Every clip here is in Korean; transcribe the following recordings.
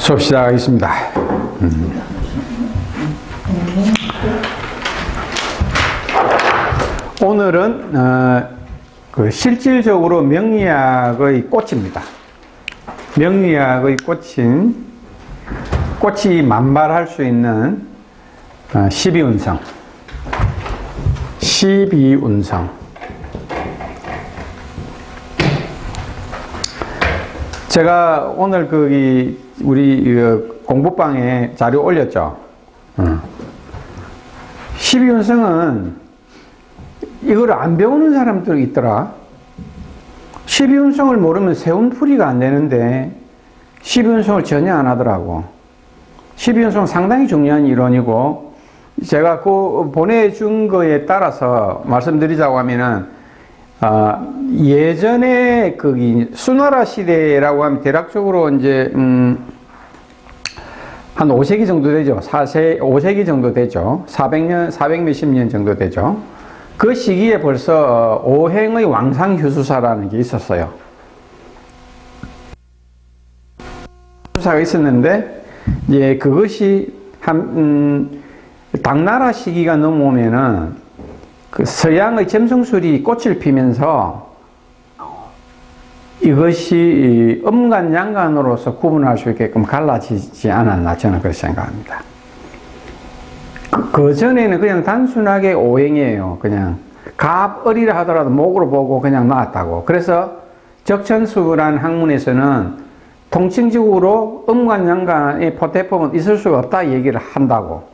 수업 시작하겠습니다. 오늘은 실질적으로 명리학의 꽃입니다. 명리학의 꽃이 만발할 수 있는 12운성. 제가 오늘 우리 공부방에 자료 올렸죠. 12운성은 이걸 안 배우는 사람들이 있더라. 12운성을 모르면 세운풀이가 안 되는데 12운성을 전혀 안 하더라고. 12운성 상당히 중요한 이론이고, 제가 보내준 거에 따라서 말씀드리자고 하면은, 예전에 수나라 시대라고 하면 대략적으로 이제, 한 5세기 정도 되죠. 5세기 정도 되죠. 400 몇십 년 정도 되죠. 그 시기에 벌써 오행의 왕상휴수사라는 게 있었어요. 휴수사가 있었는데, 이제 그것이 당나라 시기가 넘어오면은 서양의 점성술이 꽃을 피면서 이것이 음간, 양간으로서 구분할 수 있게끔 갈라지지 않았나, 저는 그렇게 생각합니다. 그 전에는 그냥 단순하게 오행이에요. 그냥 갑을이라 하더라도 목으로 보고 그냥 나왔다고. 그래서 적천수라는 학문에서는 통칭적으로 음간, 양간의 포태법은 있을 수가 없다 얘기를 한다고.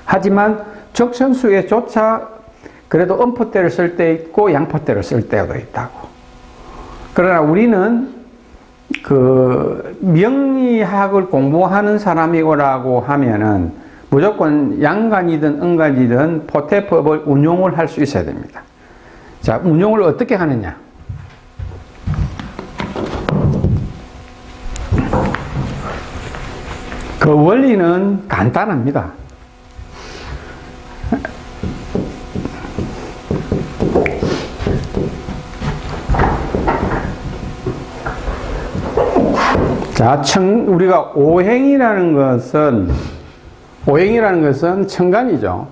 하지만 적천수에조차 그래도 음포대를 쓸 때 있고 양포대를 쓸 때도 있다고. 그러나 우리는 명리학을 공부하는 사람이라고 하면은 무조건 양간이든 음간이든 포태법을 운용을 할 수 있어야 됩니다. 자, 운용을 어떻게 하느냐? 그 원리는 간단합니다. 자, 우리가 오행이라는 것은 천간이죠.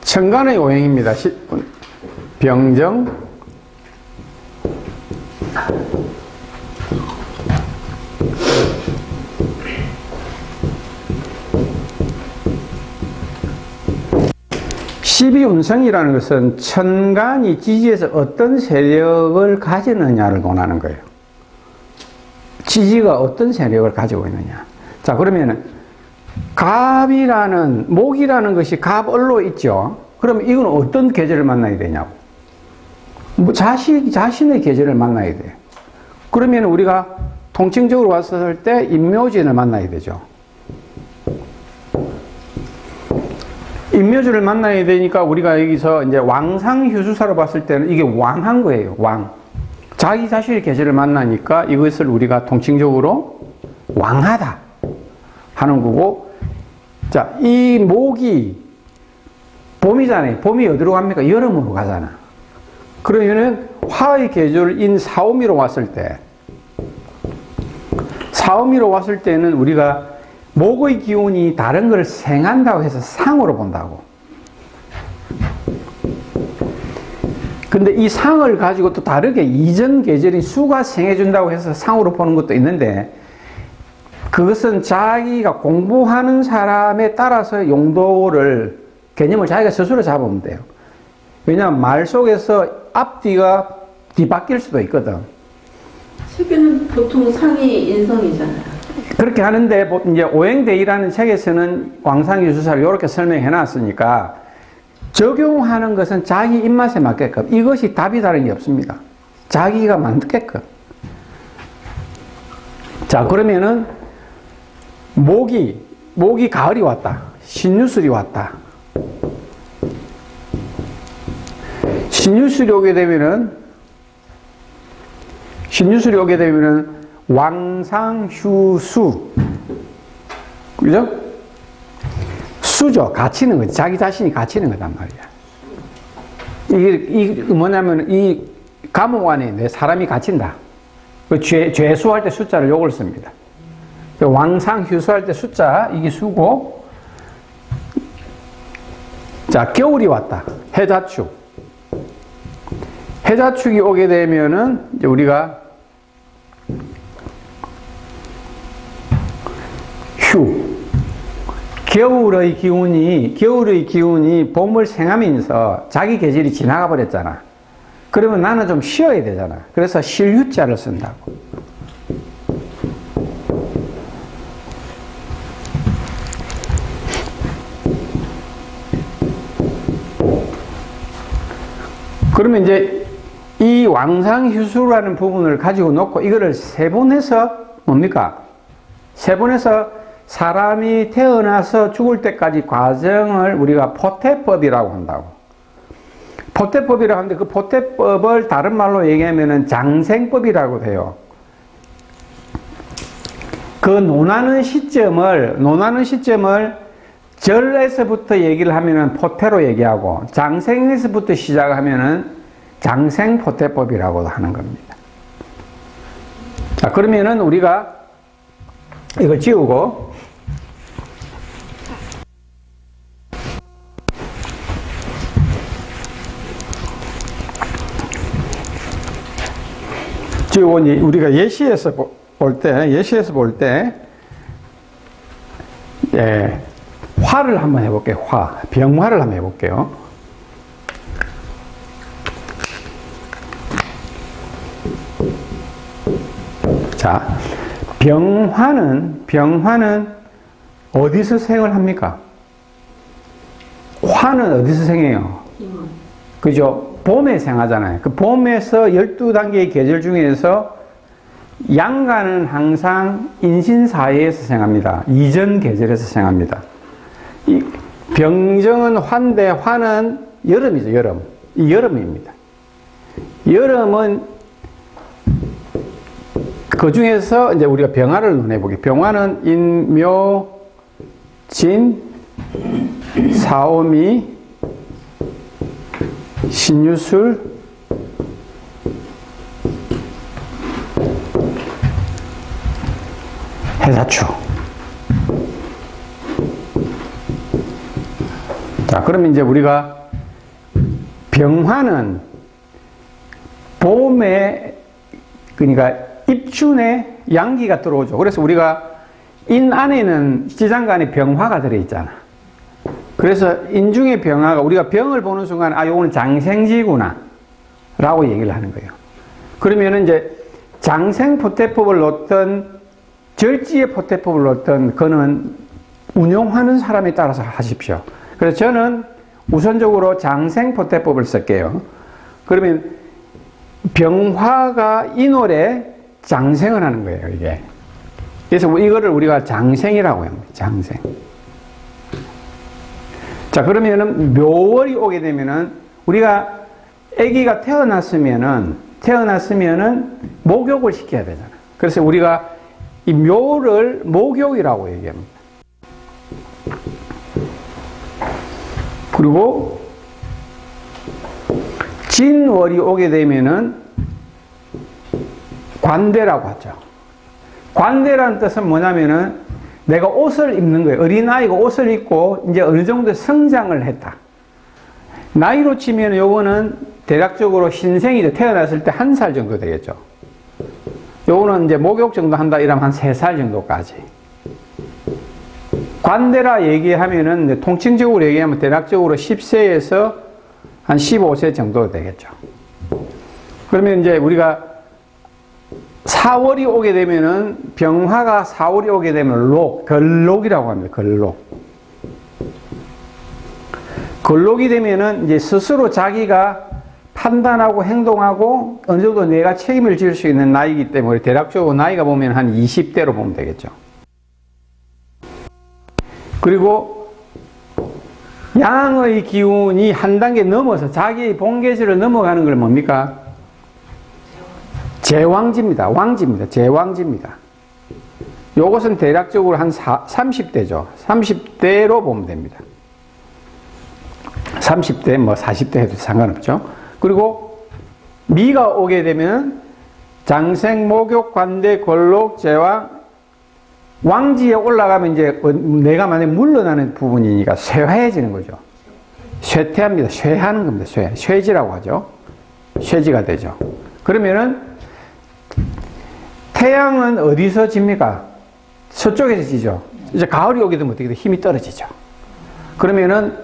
천간의 오행입니다. 병정, 십이운성이라는 것은 천간이 지지에서 어떤 세력을 가지느냐를 논하는 거예요. 지지가 어떤 세력을 가지고 있느냐. 자, 그러면은 목이라는 것이 갑을로 있죠. 그러면 이건 어떤 계절을 만나야 되냐고. 자신의 계절을 만나야 돼. 그러면 우리가 통칭적으로 왔을 때 인묘진을 만나야 되죠. 인묘진을 만나야 되니까 우리가 여기서 이제 왕상휴수사로 봤을 때는 이게 왕한 거예요. 왕. 자기 자신의 계절을 만나니까 이것을 우리가 통칭적으로 왕하다 하는 거고, 자, 이 목이 봄이잖아요. 봄이 어디로 갑니까? 여름으로 가잖아. 그러면은 화의 계절인 사오미로 왔을 때는 우리가 목의 기운이 다른 걸 생한다고 해서 상으로 본다고. 근데 이 상을 가지고 또 다르게 이전 계절인 수가 생해준다고 해서 상으로 보는 것도 있는데, 그것은 자기가 공부하는 사람에 따라서 개념을 자기가 스스로 잡으면 돼요. 왜냐하면 말 속에서 앞뒤가 뒤바뀔 수도 있거든. 책에는 보통 상이 인성이잖아요. 그렇게 하는데, 이제 오행대의라는 책에서는 왕상휴수사를 이렇게 설명해 놨으니까, 적용하는 것은 자기 입맛에 맞게끔, 이것이 답이 다른 게 없습니다. 자기가 맞게끔. 자, 그러면은 목이 가을이 왔다. 신유술이 왔다. 신유술이 오게 되면은 왕상휴수. 그죠? 수죠. 갇히는 거지. 자기 자신이 갇히는 거단 말이야. 이게 뭐냐면, 이 감옥 안에 내 사람이 갇힌다. 죄수할 때 숫자를 요걸 씁니다. 왕상 휴수할 때 숫자, 이게 수고. 자, 겨울이 왔다. 해자축. 해자축이 오게 되면은 이제 우리가 휴. 겨울의 기운이 봄을 생하면서 자기 계절이 지나가 버렸잖아. 그러면 나는 좀 쉬어야 되잖아. 그래서 쉴휴자를 쓴다고. 그러면 이제 이 왕상휴수라는 부분을 가지고 놓고 이거를 세분해서 뭡니까? 세분해서 사람이 태어나서 죽을 때까지 과정을 우리가 포태법이라고 한다고. 포태법이라고 하는데 그 포태법을 다른 말로 얘기하면은 장생법이라고 돼요. 그 논하는 시점을 절에서부터 얘기를 하면은 포태로 얘기하고 장생에서부터 시작하면은 장생포태법이라고 하는 겁니다. 자, 그러면은 우리가 이걸 지우고 이제 우리가 예시에서 볼 때, 예, 화를 한번 해볼게요. 병화를 한번 해볼게요. 자, 병화는 어디서 생을 합니까? 화는 어디서 생해요? 그죠? 봄에 생하잖아요. 그 봄에서 12단계의 계절 중에서 양간은 항상 인신사회에서 생합니다. 이전 계절에서 생합니다. 이 병정은 화인데 화는 여름이죠, 여름. 이 여름입니다. 여름은 그 중에서 이제 우리가 병화를 논해보게. 병화는 인묘, 진, 사오미, 신유술, 해사축. 자, 그러면 이제 우리가 병화는 봄에, 그러니까 입춘에 양기가 들어오죠. 그래서 우리가 인 안에는 지장간에 병화가 들어있잖아. 그래서 인중의 병화가 우리가 병을 보는 순간 요거는 장생지구나 라고 얘기를 하는 거예요. 그러면은 이제 장생포태법을 놓던 절지의 포태법을 놓던 그는 운용하는 사람에 따라서 하십시오. 그래서 저는 우선적으로 장생포태법을 쓸게요. 그러면 병화가 인월에 장생을 하는 거예요, 이게. 그래서 이거를 우리가 장생이라고 합니다. 장생. 자, 그러면은 묘월이 오게 되면은 우리가 아기가 태어났으면은 목욕을 시켜야 되잖아. 그래서 우리가 이 묘를 목욕이라고 얘기합니다. 그리고 진월이 오게 되면은 관대라고 하죠. 관대라는 뜻은 뭐냐면은 내가 옷을 입는 거예요. 어린아이가 옷을 입고 이제 어느 정도 성장을 했다. 나이로 치면 요거는 대략적으로 신생이죠. 태어났을 때 1살 정도 되겠죠. 요거는 이제 목욕 정도 한다 이러면 한 3살 정도까지. 관대라 얘기하면은 이제 통칭적으로 얘기하면 대략적으로 10세에서 한 15세 정도 되겠죠. 그러면 이제 우리가 4월이 오게 되면은 병화가 4월이 오게 되면 걸록이라고 합니다. 걸록이 되면은 이제 스스로 자기가 판단하고 행동하고 어느 정도 내가 책임을 질 수 있는 나이이기 때문에 대략적으로 나이가 보면 한 20대로 보면 되겠죠. 그리고 양의 기운이 한 단계 넘어서 자기의 본계절을 넘어가는 걸 뭡니까? 제왕지입니다. 제왕지입니다. 요것은 대략적으로 한 30대죠. 30대로 보면 됩니다. 30대, 40대 해도 상관없죠. 그리고 미가 오게 되면 장생, 목욕, 관대, 걸록, 제왕, 왕지에 올라가면 이제 내가 만약에 물러나는 부분이니까 쇠해지는 거죠. 쇠퇴합니다. 쇠하는 겁니다. 쇠지라고 하죠. 쇠지가 되죠. 그러면은 태양은 어디서 집니까? 서쪽에서 지죠. 이제 가을이 오게 되면 어떻게 돼? 힘이 떨어지죠. 그러면은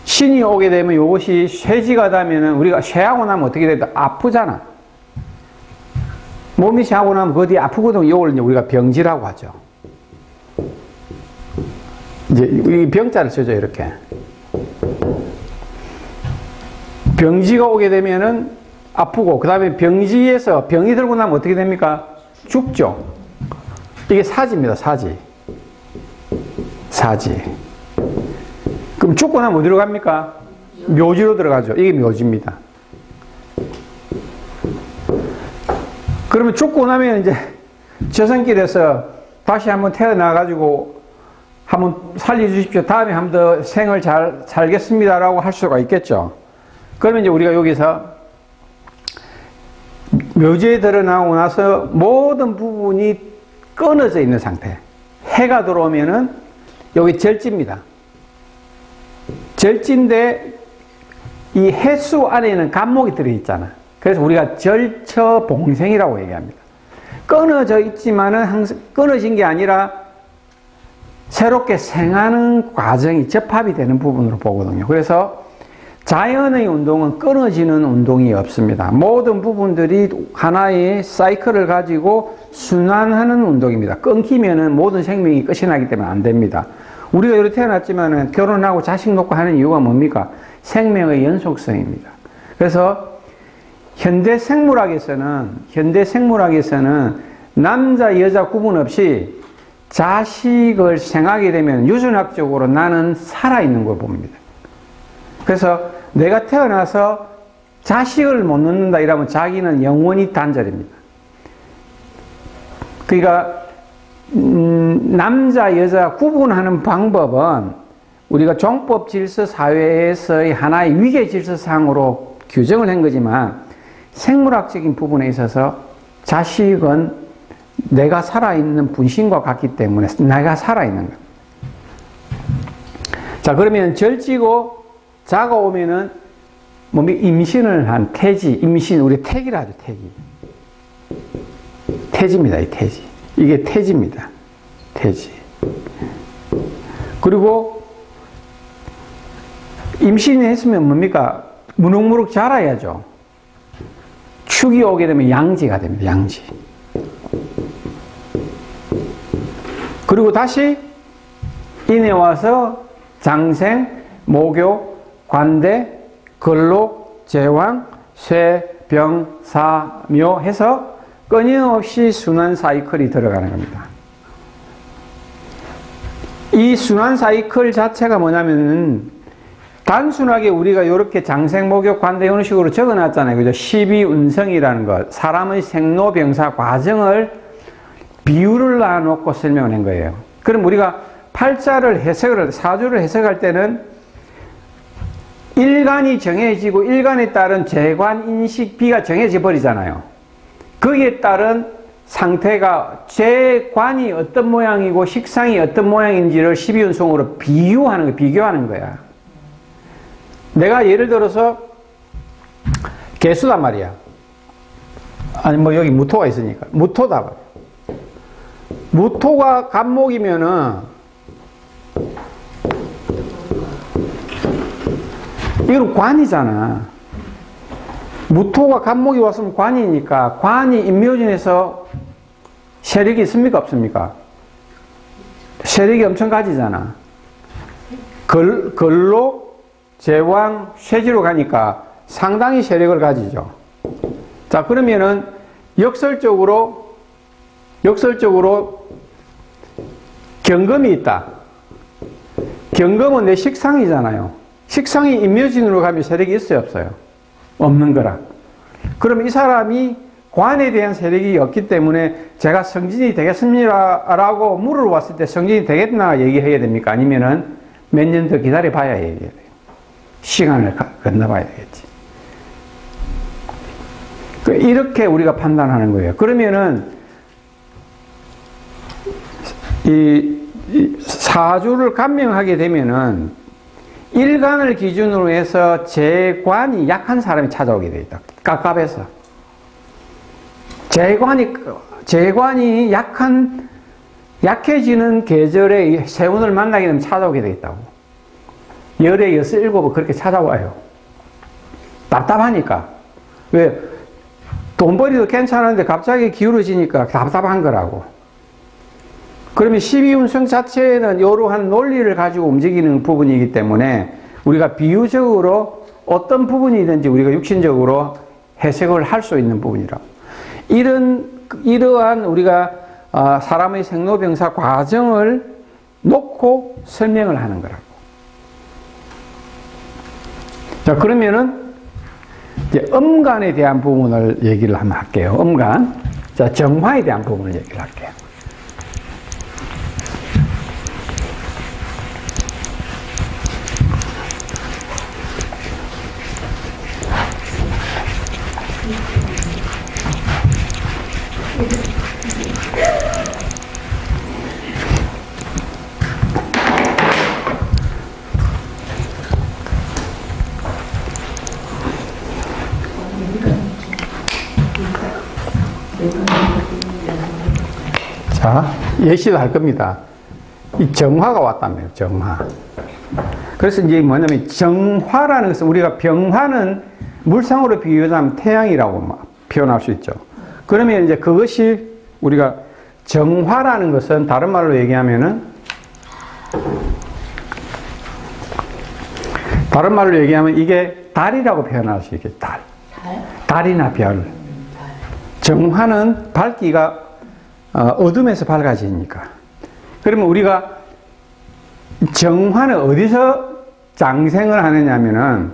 신이 오게 되면 이것이 쇠지가 되면은 우리가 쇠하고 나면 어떻게 돼? 아프잖아. 몸이 쇠하고 나면 그 뒤에 아프거든. 이걸 이제 우리가 병지라고 하죠. 이제 이 병자를 쓰죠. 이렇게. 병지가 오게 되면은 아프고, 그 다음에 병지에서 병이 들고 나면 어떻게 됩니까? 죽죠. 이게 사지입니다. 사지. 그럼 죽고 나면 어디로 갑니까? 묘지로 들어가죠. 이게 묘지입니다. 그러면 죽고 나면 이제 저승길에서 다시 한번 태어나가지고 한번 살려주십시오. 다음에 한 번 더 생을 잘 살겠습니다라고 할 수가 있겠죠. 그러면 이제 우리가 여기서 묘지에 들어나오고 나서 모든 부분이 끊어져 있는 상태. 해가 들어오면은 여기 절지입니다. 절지인데 이 해수 안에는 간목이 들어있잖아. 그래서 우리가 절처봉생이라고 얘기합니다. 끊어져 있지만은 항상 끊어진 게 아니라 새롭게 생하는 과정이 접합이 되는 부분으로 보거든요. 그래서 자연의 운동은 끊어지는 운동이 없습니다. 모든 부분들이 하나의 사이클을 가지고 순환하는 운동입니다. 끊기면은 모든 생명이 끝이 나기 때문에 안 됩니다. 우리가 이렇게 태어났지만은 결혼하고 자식 놓고 하는 이유가 뭡니까? 생명의 연속성입니다. 그래서 현대 생물학에서는 남자, 여자 구분 없이 자식을 생하게 되면 유전학적으로 나는 살아있는 걸 봅니다. 그래서 내가 태어나서 자식을 못 낳는다 이러면 자기는 영원히 단절입니다. 그러니까 남자, 여자 구분하는 방법은 우리가 종법 질서 사회에서의 하나의 위계 질서상으로 규정을 한 거지만 생물학적인 부분에 있어서 자식은 내가 살아있는 분신과 같기 때문에 내가 살아있는 거예요. 자, 그러면 절지고 자가 오면은 몸이 임신을 한 태지, 임신, 우리 태기라 하죠, 태기. 태지입니다, 이 태지. 이게 태지입니다. 태지. 그리고 임신했으면 뭡니까? 무럭무럭 자라야죠. 축이 오게 되면 양지가 됩니다, 양지. 그리고 다시 인해 와서 장생, 모교, 관대, 근록, 제왕, 쇠, 병, 사, 묘 해서 끊임없이 순환 사이클이 들어가는 겁니다. 이 순환 사이클 자체가 뭐냐면은 단순하게 우리가 이렇게 장생, 모교, 관대 이런 식으로 적어놨잖아요. 그죠? 12운성이라는 것. 사람의 생로병사 과정을 비유를 놔놓고 설명을 한 거예요. 그럼 우리가 팔자를 해석을, 사주를 해석할 때는 일간이 정해지고 일간에 따른 재관, 인식, 비가 정해져 버리잖아요. 거기에 따른 상태가 재관이 어떤 모양이고 식상이 어떤 모양인지를 12운성으로 비교하는 거야. 내가 예를 들어서 개수단 말이야. 아니 뭐 여기 무토가 있으니까 무토다 말이야. 무토가 간목이면은 이건 관이잖아. 무토가 간목이 왔으면 관이니까 관이 인묘진에서 세력이 있습니까 없습니까? 세력이 엄청 가지잖아. 걸로 제왕 쇠지로 가니까 상당히 세력을 가지죠. 자, 그러면은 역설적으로 경금이 있다. 경금은 내 식상이잖아요. 식상이 인묘진으로 가면 세력이 있어요, 없어요? 없는 거라. 그럼 이 사람이 관에 대한 세력이 없기 때문에 제가 성진이 되겠습니다 라고 물어봤을 때 성진이 되겠나 얘기해야 됩니까? 아니면은 몇 년 더 기다려 봐야 얘기해야 돼요. 시간을 건너봐야 되겠지. 이렇게 우리가 판단하는 거예요. 그러면은 이 사주를 감명하게 되면은 일간을 기준으로 해서 재관이 약한 사람이 찾아오게 돼 있다. 깝깝해서. 재관이 약해지는 계절에 세운을 만나게 되면 찾아오게 돼 있다고. 열에 6, 7은 그렇게 찾아와요. 답답하니까. 왜? 돈벌이도 괜찮은데 갑자기 기울어지니까 답답한 거라고. 그러면 12운성 자체는 이러한 논리를 가지고 움직이는 부분이기 때문에 우리가 비유적으로 어떤 부분이든지 우리가 육신적으로 해석을 할 수 있는 부분이라고. 이러한 우리가 사람의 생로병사 과정을 놓고 설명을 하는 거라고. 자, 그러면은 이제 음간에 대한 부분을 얘기를 한번 할게요. 음간. 자, 정화에 대한 부분을 얘기를 할게요. 자, 예시를 할 겁니다. 이 정화가 왔다며요, 정화. 그래서 이제 뭐냐면, 정화라는 것은 우리가 병화는 물상으로 비유하자면 태양이라고 표현할 수 있죠. 그러면 이제 그것이 우리가 정화라는 것은 다른 말로 얘기하면 이게 달이라고 표현할 수 있겠죠. 달이나 별. 정화는 밝기가 어둠에서 밝아지니까. 그러면 우리가 정화는 어디서 장생을 하느냐면은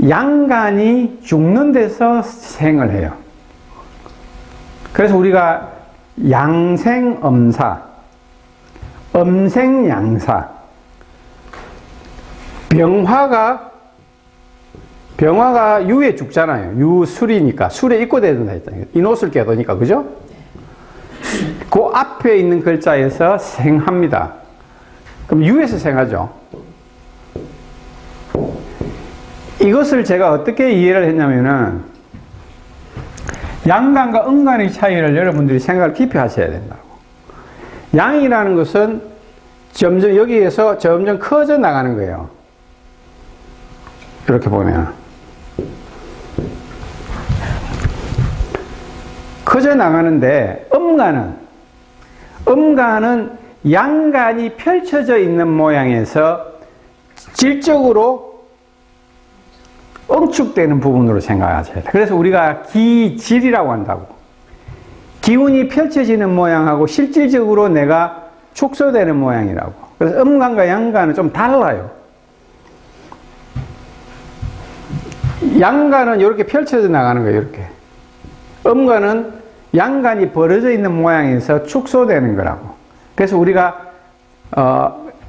양간이 죽는 데서 생을 해요. 그래서 우리가 양생엄사, 엄생양사, 병화가 유에 죽잖아요. 유술이니까 술에 입고되는다 했잖아요. 인옷을 껴도니까, 그죠? 그 앞에 있는 글자에서 생합니다. 그럼 유에서 생하죠. 이것을 제가 어떻게 이해를 했냐면은 양간과 음간의 차이를 여러분들이 생각을 깊이 하셔야 된다고. 양이라는 것은 점점 여기에서 점점 커져 나가는 거예요. 이렇게 보면 커져 나가는데 음간은 양간이 펼쳐져 있는 모양에서 질적으로 응축되는 부분으로 생각하셔야 돼요. 그래서 우리가 기질이라고 한다고. 기운이 펼쳐지는 모양하고 실질적으로 내가 축소되는 모양이라고. 그래서 음간과 양간은 좀 달라요. 양간은 이렇게 펼쳐져 나가는 거예요. 이렇게. 음간은 양간이 벌어져 있는 모양에서 축소되는 거라고. 그래서 우리가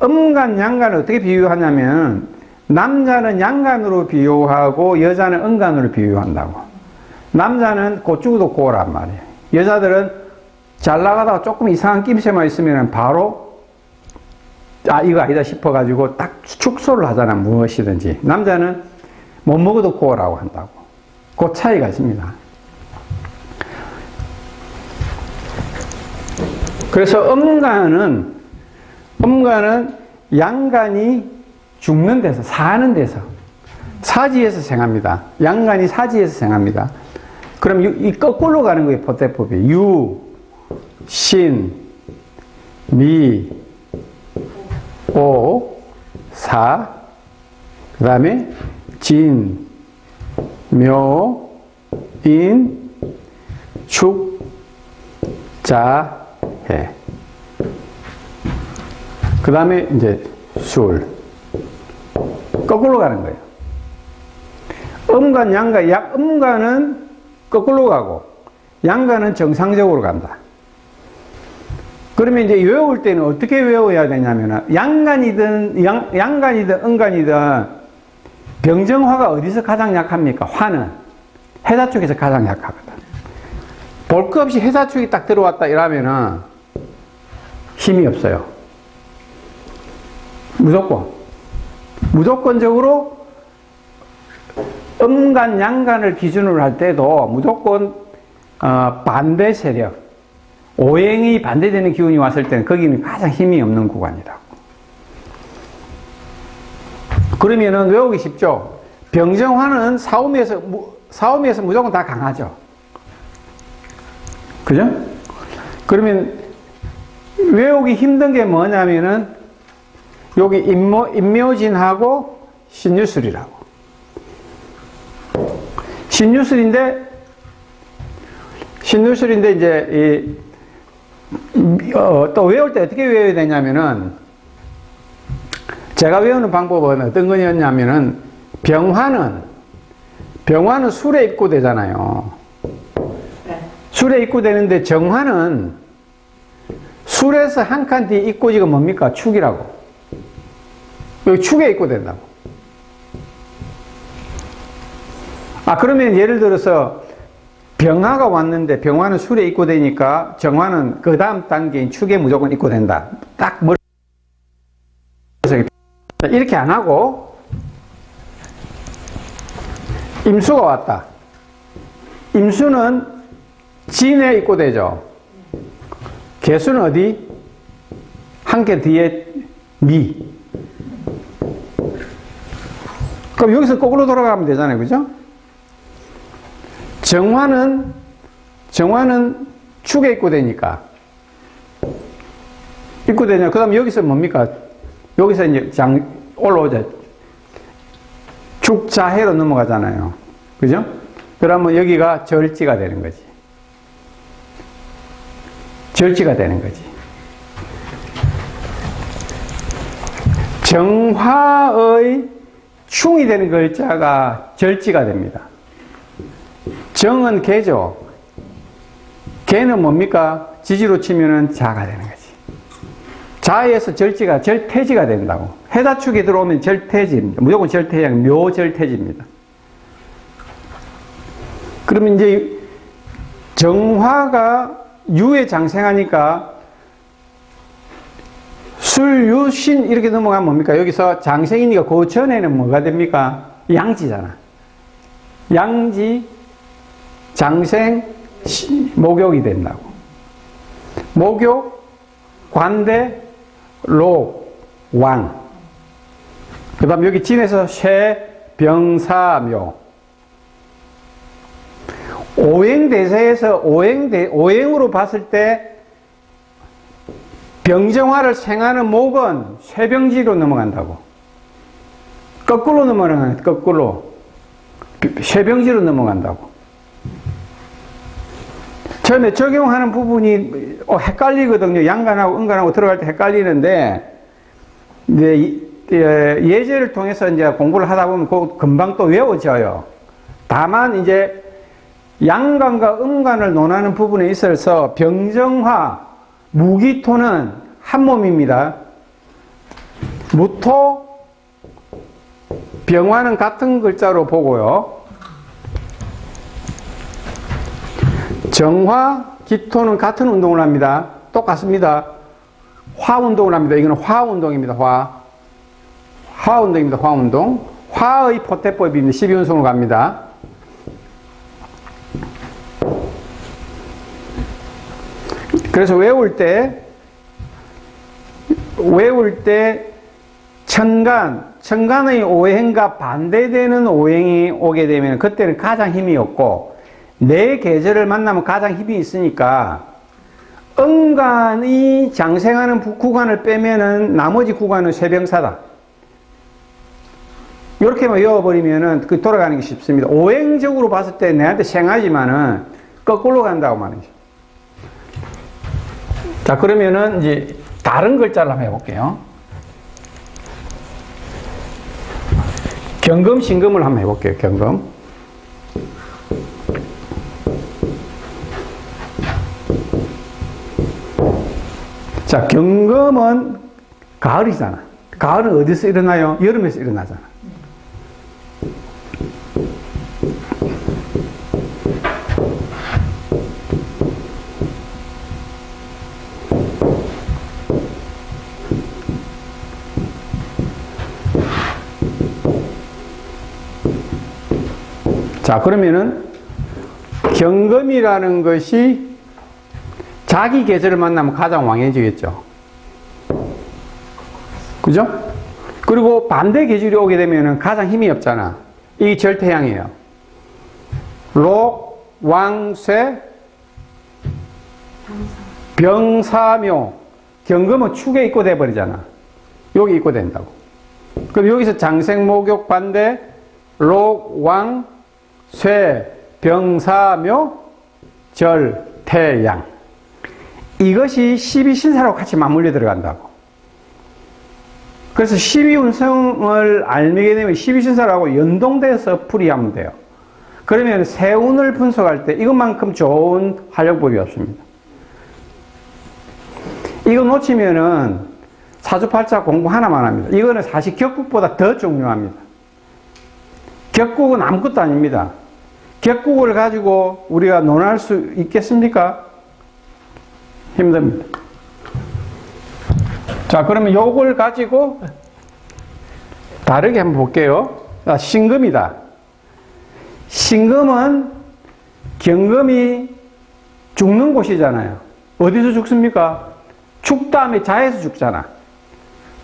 음간, 양간을 어떻게 비유하냐면 남자는 양간으로 비유하고 여자는 음간으로 비유한다고. 남자는 고추도 고란 말이에요. 여자들은 잘 나가다가 조금 이상한 낌새만 있으면 바로 이거 아니다 싶어가지고 딱 축소를 하잖아. 무엇이든지. 남자는 못 먹어도 고라고 한다고. 그 차이가 있습니다. 그래서 음간은 양간이 죽는 데서, 사는 데서, 사지에서 생합니다. 양간이 사지에서 생합니다. 그럼 이 거꾸로 가는 거예요, 포대법이. 유, 신, 미, 오, 사, 그 다음에 진, 묘, 인, 축, 자, 해. 그 다음에 이제 술. 거꾸로 가는 거예요. 음간, 양간, 음간은 거꾸로 가고, 양간은 정상적으로 간다. 그러면 이제 외울 때는 어떻게 외워야 되냐면, 양간이든 음간이든, 병정화가 어디서 가장 약합니까? 화는. 해자 쪽에서 가장 약하거든. 볼 것 없이 해자 쪽이 딱 들어왔다 이러면은, 힘이 없어요. 무조건적으로 음간, 양간을 기준으로 할 때도 무조건 반대 세력, 오행이 반대되는 기운이 왔을 때는 거기는 가장 힘이 없는 구간이라고. 그러면은 외우기 쉽죠? 병정화는 사오미에서 무조건 다 강하죠. 그죠? 그러면 외우기 힘든 게 뭐냐면은 여기 임묘진하고 신유술이라고. 신유술인데 이제 또 외울 때 어떻게 외워야 되냐면은 제가 외우는 방법은 어떤 거였냐면은 병화는 술에 입고되잖아요. 술에 입고되는데 정화는 술에서 한 칸 뒤에 입고지가 뭡니까? 축이라고. 여기 축에 입고된다고. 그러면 예를 들어서 병화가 왔는데 병화는 술에 입고되니까 정화는 그 다음 단계인 축에 무조건 입고된다. 딱 머릿속에 이렇게 안 하고 임수가 왔다. 임수는 진에 입고되죠. 개수는 어디? 한 개 뒤에 미. 그럼 여기서 거꾸로 돌아가면 되잖아요. 그죠? 정화는 축에 입고되니까. 입고되냐. 그 다음 여기서 뭡니까? 여기서 이제 올라오자. 축자해로 넘어가잖아요. 그죠? 그러면 여기가 절지가 되는 거지. 절지가 되는 거지. 정화의 충이 되는 글자가 절지가 됩니다. 정은 개죠. 개는 뭡니까? 지지로 치면은 자가 되는 거지. 자에서 절태지가 된다고. 해다축이 들어오면 절태지입니다. 무조건 절태지, 묘절태지입니다. 그러면 이제 정화가 유에 장생하니까 술유신 이렇게 넘어가면 뭡니까? 여기서 장생이니까 그 전에는 뭐가 됩니까? 양지잖아. 양지, 장생, 목욕이 된다고. 목욕, 관대, 록, 왕. 그 다음 여기 진에서 쇠, 병사묘. 오행대세에서 오행으로 봤을 때 병정화를 생하는 목은 쇠병지로 넘어간다고. 거꾸로 넘어가는 거꾸로. 쇠병지로 넘어간다고. 처음에 적용하는 부분이 헷갈리거든요. 양간하고 음간하고 들어갈 때 헷갈리는데 이제 예제를 통해서 이제 공부를 하다 보면 금방 또 외워져요. 다만 이제 양간과 음간을 논하는 부분에 있어서 병정화, 무기토는 한 몸입니다. 무토, 병화는 같은 글자로 보고요. 정화, 기토는 같은 운동을 합니다. 똑같습니다. 화운동을 합니다. 이거는 화운동입니다. 화운동입니다. 화운동. 화의 포태법입니다. 12운송으로 갑니다. 그래서 외울 때 천간의 오행과 반대되는 오행이 오게 되면 그때는 가장 힘이 없고 내 계절을 만나면 가장 힘이 있으니까 음간이 장생하는 구간을 빼면은 나머지 구간은 쇠병사다. 이렇게만 외워버리면은 그 돌아가는 게 쉽습니다. 오행적으로 봤을 때 내한테 생하지만은 거꾸로 간다고 말이죠. 자, 그러면은 이제 다른 글자를 한번 해볼게요. 경금, 신금을 한번 해볼게요. 경금. 자, 경금은 가을이잖아. 가을은 어디서 일어나요? 여름에서 일어나잖아. 자, 그러면은 경금이라는 것이 자기 계절을 만나면 가장 왕해지겠죠. 그죠? 그리고 반대 계절이 오게 되면은 가장 힘이 없잖아. 이게 절태양이에요. 록, 왕, 쇠, 병사묘. 경금은 축에 입고돼 버리잖아. 여기 입고된다고. 그럼 여기서 장생, 목욕, 반대, 록, 왕, 쇠, 병사묘, 절, 태양. 이것이 12신사로 같이 맞물려 들어간다고. 그래서 12운성을 알게 되면 12신사라고 연동돼서 풀이하면 돼요. 그러면 세운을 분석할 때 이것만큼 좋은 활용법이 없습니다. 이거 놓치면은 사주팔자 공부 하나만 합니다. 이거는 사실 격국보다 더 중요합니다. 격국은 아무것도 아닙니다. 격국을 가지고 우리가 논할 수 있겠습니까? 힘듭니다. 자, 그러면 요걸 가지고 다르게 한번 볼게요. 신금이다. 신금은 경금이 죽는 곳이잖아요. 어디서 죽습니까? 축 다음에 자에서 죽잖아.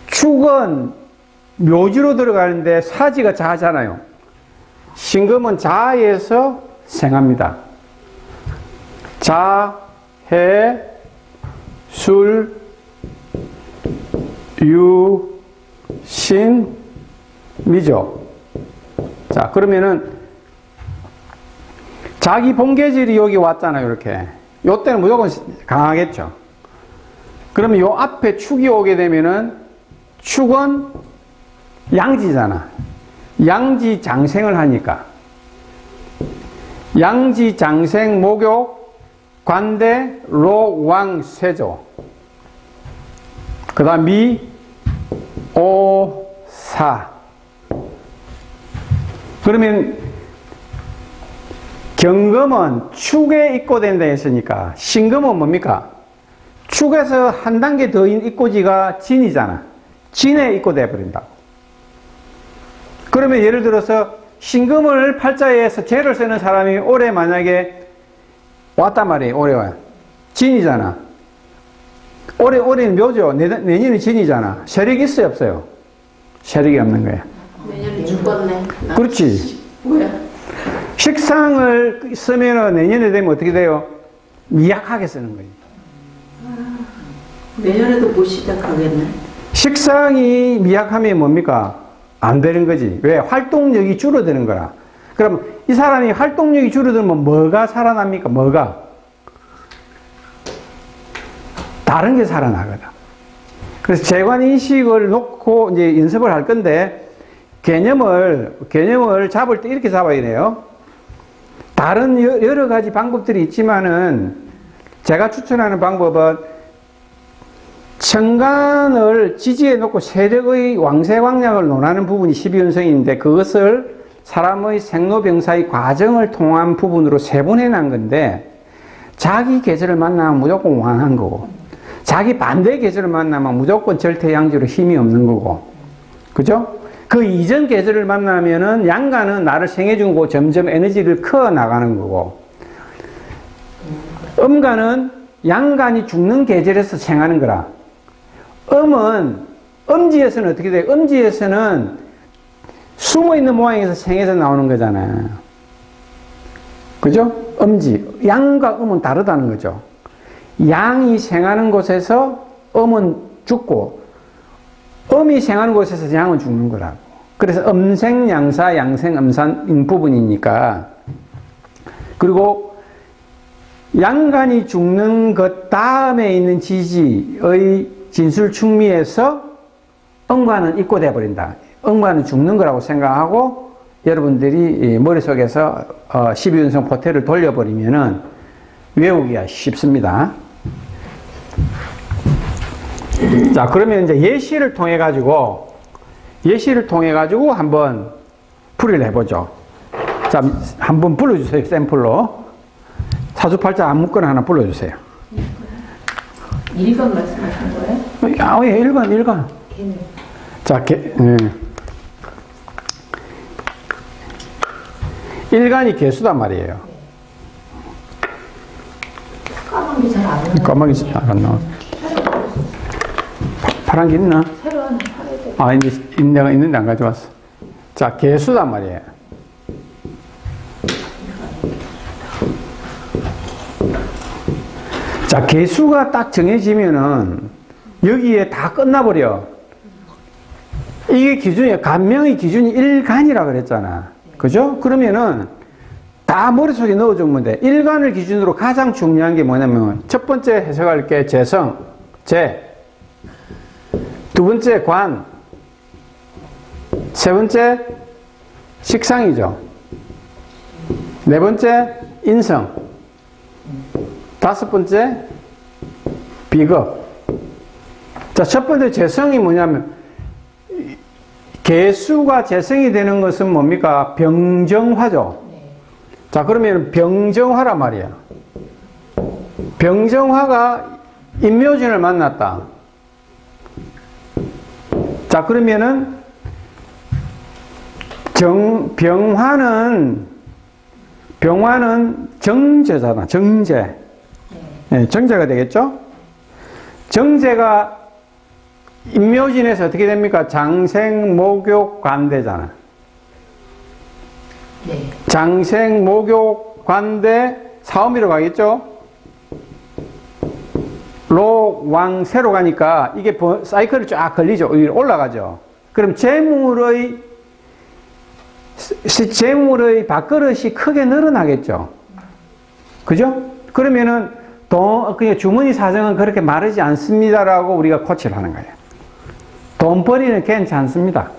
축은 묘지로 들어가는데 사지가 자잖아요. 신금은 자에서 생합니다. 자, 해, 술, 유, 신, 미죠. 자, 그러면은 자기 본계질이 여기 왔잖아요. 이렇게. 요때는 무조건 강하겠죠. 그러면 요 앞에 축이 오게 되면은 축은 양지잖아. 양지 장생을 하니까. 양지 장생 목욕 관대 로 왕 쇠죠. 그 다음 미 오 사. 그러면 경금은 축에 입고된다 했으니까 신금은 뭡니까? 축에서 한 단계 더 입고지가 진이잖아. 진에 입고돼 버린다. 그러면 예를 들어서 신금을 팔자에서 재를 쓰는 사람이 올해 만약에 왔단 말이에요. 올해 와요. 진이잖아. 올해는 묘죠. 내년이 진이잖아. 세력이 있어요, 없어요? 세력이 없는 거야. 내년에 죽었네. 그렇지. 뭐야? 식상을 쓰면 내년에 되면 어떻게 돼요? 미약하게 쓰는 거예요. 내년에도 못 시작하겠네. 식상이 미약하면 뭡니까? 안 되는 거지. 왜? 활동력이 줄어드는 거라. 그럼 이 사람이 활동력이 줄어들면 뭐가 살아납니까? 뭐가? 다른 게 살아나거든. 그래서 재관인식을 놓고 이제 연습을 할 건데, 개념을 잡을 때 이렇게 잡아야 돼요. 다른 여러 가지 방법들이 있지만은, 제가 추천하는 방법은 천간을 지지해 놓고 세력의 왕세광약을 논하는 부분이 12운성인데, 그것을 사람의 생로병사의 과정을 통한 부분으로 세분해 난 건데, 자기 계절을 만나면 무조건 왕한 거고, 자기 반대 계절을 만나면 무조건 절대양지로 힘이 없는 거고. 그죠? 그 이전 계절을 만나면은 양간은 나를 생해주고 점점 에너지를 커 나가는 거고. 음간은 양간이 죽는 계절에서 생하는 거라. 음은, 음지에서는 어떻게 돼요? 음지에서는 숨어 있는 모양에서 생해서 나오는 거잖아요. 그죠? 음지. 양과 음은 다르다는 거죠. 양이 생하는 곳에서 음은 죽고, 음이 생하는 곳에서 양은 죽는 거라고. 그래서 음생양사, 양생음산인 부분이니까. 그리고 양간이 죽는 것 다음에 있는 지지의 진술충미에서 음간은 입고돼 버린다. 음간은 죽는 거라고 생각하고 여러분들이 머릿속에서 12운성 포태를 돌려버리면은 외우기가 쉽습니다. 자, 그러면 이제 예시를 통해 가지고 한번 풀이를 해보죠. 자, 한번 불러주세요. 샘플로. 사주팔자 아무거나 하나 불러주세요. 1번 말씀하신 거예요? 아, 예, 1번. 자, 일간이 개수단 말이에요. 까만 게 잘 안 나와. 까마귀 잘 안 나와. 파란 게 있나? 새로 하는 파래들. 아, 이제 내가 있는데 안 가져왔어. 자, 개수단 말이에요. 자, 개수가 딱 정해지면은 여기에 다 끝나버려. 이게 기준이야. 간명의 기준이 일간이라 그랬잖아. 그죠? 그러면은 다 머릿속에 넣어주면 돼. 일간을 기준으로 가장 중요한 게 뭐냐면 첫 번째 해석할 게 재성, 재. 두 번째 관. 세 번째 식상이죠. 네 번째 인성. 다섯 번째 비겁. 자, 첫 번째 재성이 뭐냐면 개수가 재성이 되는 것은 뭡니까? 병정화죠. 자, 그러면 병정화란 말이야. 병정화가 인묘진을 만났다. 자, 그러면은 병화는 정제잖아. 정제. 네, 정제가 되겠죠? 정제가 인묘진에서 어떻게 됩니까? 장생, 목욕, 관대잖아. 네. 장생, 목욕, 관대, 사오미로 가겠죠? 록, 왕, 세로 가니까 이게 사이클이 쫙 걸리죠. 위로 올라가죠. 그럼 재물의 밥그릇이 크게 늘어나겠죠. 그죠? 그러면은 그냥 주머니 사정은 그렇게 마르지 않습니다라고 우리가 코치를 하는 거예요. 돈벌이는 괜찮습니다.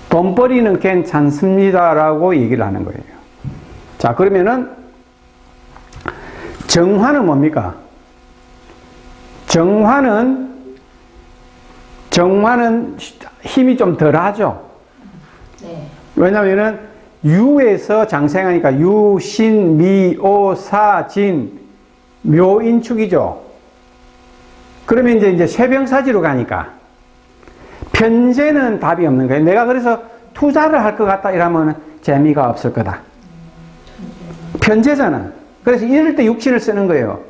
돈벌이는 괜찮습니다라고 얘기를 하는 거예요. 자, 그러면은 정화는 뭡니까? 정화는 힘이 좀 덜하죠. 네. 왜냐면은 유에서 장생하니까 유, 신, 미, 오, 사, 진, 묘인축이죠. 그러면 이제 쇠병사지로 가니까 편재는 답이 없는 거예요. 내가 그래서 투자를 할 것 같다 이러면 재미가 없을 거다. 편재잖아. 그래서 이럴 때 육신을 쓰는 거예요.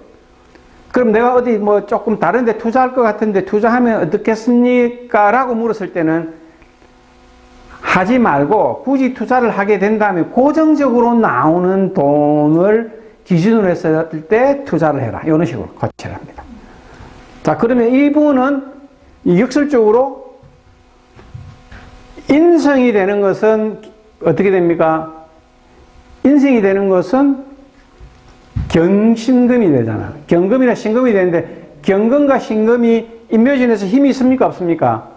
그럼 내가 어디 뭐 조금 다른 데 투자할 것 같은데 투자하면 어떻겠습니까? 라고 물었을 때는 하지 말고 굳이 투자를 하게 된다면 고정적으로 나오는 돈을 기준으로 했을 때 투자를 해라. 이런 식으로 거치를 합니다. 자, 그러면 이분은 역설적으로 인성이 되는 것은 어떻게 됩니까? 인성이 되는 것은 경신금이 되잖아. 경금이나 신금이 되는데 경금과 신금이 인묘진에서 힘이 있습니까? 없습니까?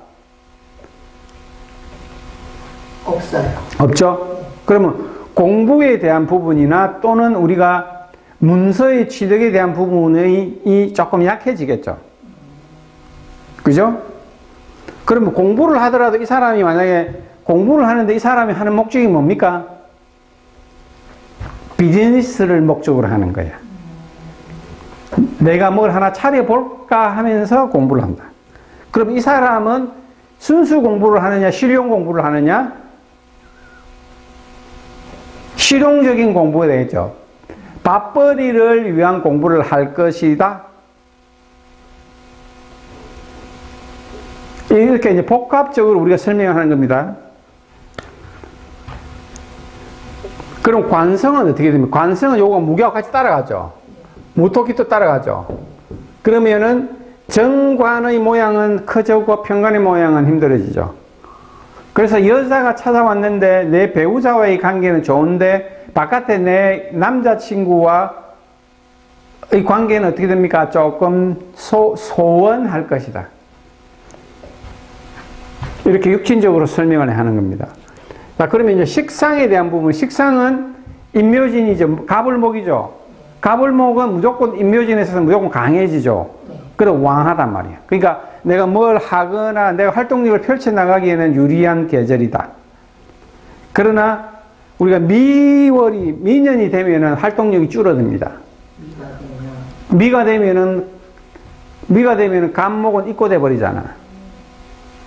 없어요. 없죠? 그러면 공부에 대한 부분이나 또는 우리가 문서의 취득에 대한 부분이 조금 약해지겠죠. 그죠? 그러면 공부를 하더라도 이 사람이 만약에 공부를 하는데 이 사람이 하는 목적이 뭡니까? 비즈니스를 목적으로 하는 거야. 내가 뭘 하나 차려볼까 하면서 공부를 한다. 그럼 이 사람은 순수 공부를 하느냐, 실용 공부를 하느냐? 실용적인 공부가 되겠죠. 밥벌이를 위한 공부를 할 것이다. 이렇게 이제 복합적으로 우리가 설명하는 겁니다. 그럼 관성은 어떻게 됩니까? 관성은 요거 무게와 같이 따라가죠. 무토기도 따라가죠. 그러면은 정관의 모양은 커지고 편관의 모양은 힘들어지죠. 그래서 여자가 찾아왔는데 내 배우자와의 관계는 좋은데 바깥에 내 남자친구와의 관계는 어떻게 됩니까? 조금 소원할 것이다. 이렇게 육신적으로 설명을 하는 겁니다. 자, 그러면 이제 식상에 대한 부분, 식상은 인묘진이죠. 갑을목이죠. 갑을목은 무조건 인묘진에서 무조건 강해지죠. 그래도 왕하단 말이야. 그러니까 내가 뭘 하거나 내가 활동력을 펼쳐나가기에는 유리한 계절이다. 그러나 우리가 미년이 되면은 활동력이 줄어듭니다. 미가 되면은 갑목은 입고돼 버리잖아.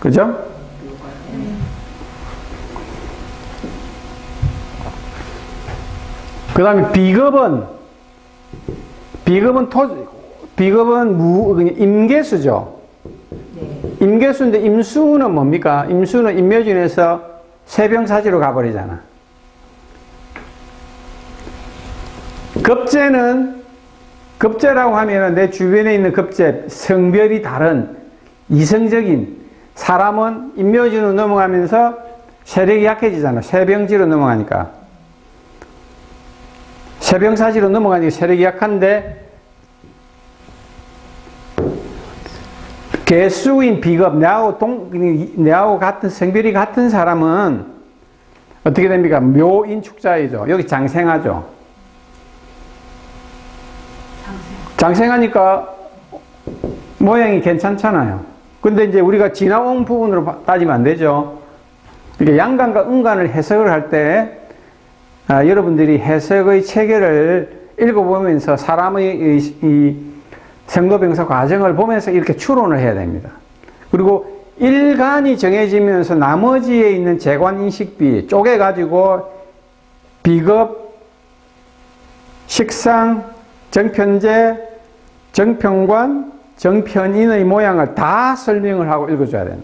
그죠? 그 다음에 비급은 임계수죠. 네. 임계수인데 임수는 뭡니까? 임수는 임묘진에서 세병사지로 가버리잖아. 급제라고 하면은 내 주변에 있는 급제, 성별이 다른 이성적인 사람은 임묘진으로 넘어가면서 세력이 약해지잖아. 세병지로 넘어가니까. 세병사지로 넘어가니까 세력이 약한데 개수인 비급, 내하고 같은 성별이 같은 사람은 어떻게 됩니까? 묘인축자이죠. 여기 장생하죠. 장생하니까 모양이 괜찮잖아요. 근데 이제 우리가 지나온 부분으로 따지면 안 되죠. 그러니까 양간과 음간을 해석을 할 때 여러분들이 해석의 체계를 읽어보면서 사람의 이 생로병사 과정을 보면서 이렇게 추론을 해야 됩니다. 그리고 일간이 정해지면서 나머지에 있는 재관인식비 쪼개가지고 비급, 식상, 정편제, 정편관, 정편인의 모양을 다 설명을 하고 읽어줘야 된다.